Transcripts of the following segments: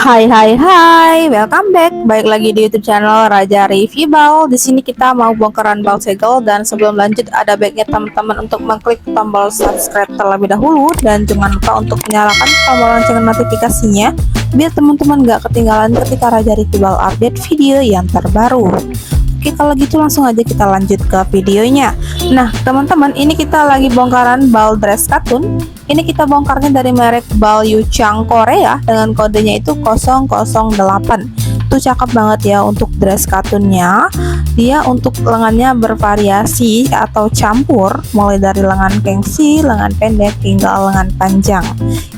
Hai, welcome back. Baik lagi di YouTube channel Raja Review Bal. Di sini kita mau bongkaran bal segel, dan sebelum lanjut ada baiknya teman-teman untuk mengklik tombol subscribe terlebih dahulu, dan jangan lupa untuk menyalakan tombol lonceng notifikasinya biar teman-teman gak ketinggalan ketika Raja Review Bal update video yang terbaru. Oke, kalau gitu langsung aja kita lanjut ke videonya. Nah teman-teman, ini kita lagi bongkaran bal dress katun. Ini kita bongkarnya dari merek Bal Yuchang Korea dengan kodenya itu 008. Itu cakep banget ya untuk dress katunnya. Dia untuk lengannya bervariasi atau campur, mulai dari lengan gengsi, lengan pendek hingga lengan panjang.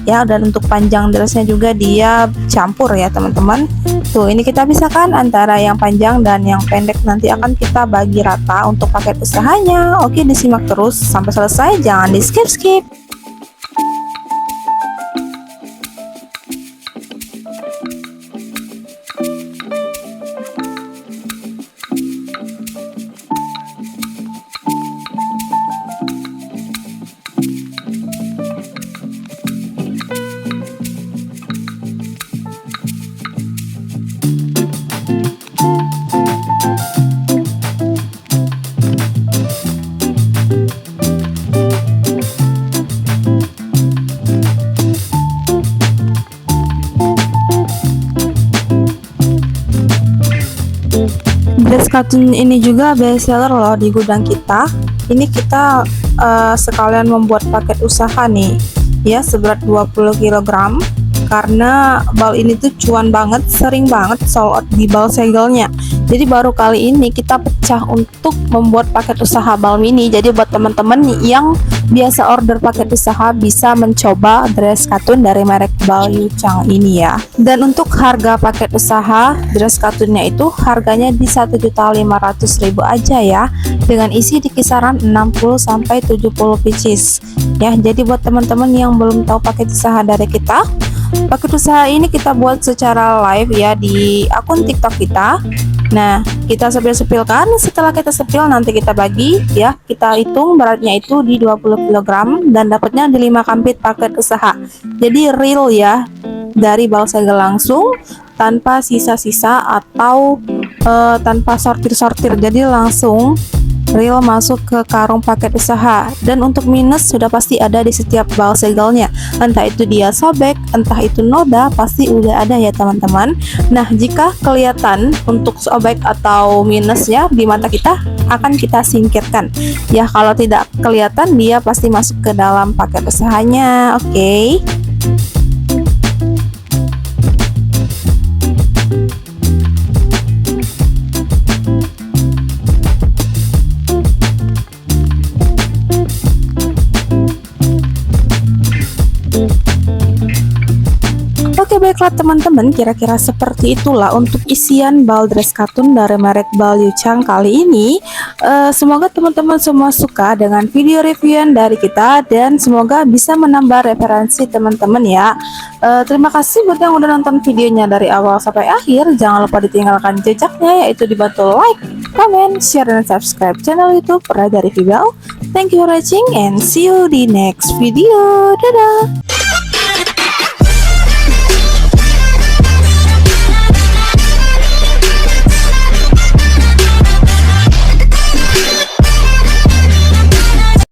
Ya, dan untuk panjang dressnya juga dia campur ya teman-teman. Tuh, ini kita pisahkan antara yang panjang dan yang pendek, nanti akan kita bagi rata untuk paket usahanya. Oke, disimak terus sampai selesai, jangan di skip-skip. Dress katun ini juga best seller loh di gudang kita. Ini kita sekalian membuat paket usaha nih ya, seberat 20 kg, karena bal ini tuh cuan banget, sering banget sold out di bal segelnya. Jadi baru kali ini kita pecah untuk membuat paket usaha bal mini. Jadi buat teman-teman yang biasa order paket usaha bisa mencoba dress katun dari merek Bal Yuchang ini ya. Dan untuk harga paket usaha dress katunnya itu harganya di 1.500.000 aja ya, dengan isi di kisaran 60 sampai 70 pieces ya. Jadi buat teman-teman yang belum tahu paket usaha dari kita, paket usaha ini kita buat secara live ya di akun TikTok kita. Nah, kita sepil-sepilkan. Setelah kita sepil, nanti kita bagi ya. Kita hitung beratnya itu di 20 kg dan dapatnya di 5 kampit paket usaha. Jadi real ya, dari bal segel langsung, tanpa sisa-sisa atau tanpa sortir-sortir. Jadi langsung real masuk ke karung paket usaha. Dan untuk minus sudah pasti ada di setiap bal segelnya, entah itu dia sobek, entah itu noda, pasti udah ada ya teman-teman. Nah, jika kelihatan untuk sobek atau minusnya di mata kita, akan kita singkirkan ya. Kalau tidak kelihatan, dia pasti masuk ke dalam paket usahanya. Oke. Oke, baiklah teman-teman, kira-kira seperti itulah untuk isian bal dress katun dari merek Bal Yuchang kali ini. Semoga teman-teman semua suka dengan video reviewan dari kita, dan semoga bisa menambah referensi teman-teman ya. Terima kasih buat yang udah nonton videonya dari awal sampai akhir. Jangan lupa ditinggalkan jejaknya, yaitu dibantu like, comment, share, dan subscribe channel YouTube Raja Review Bal. Thank you for watching and see you di next video. Dadah.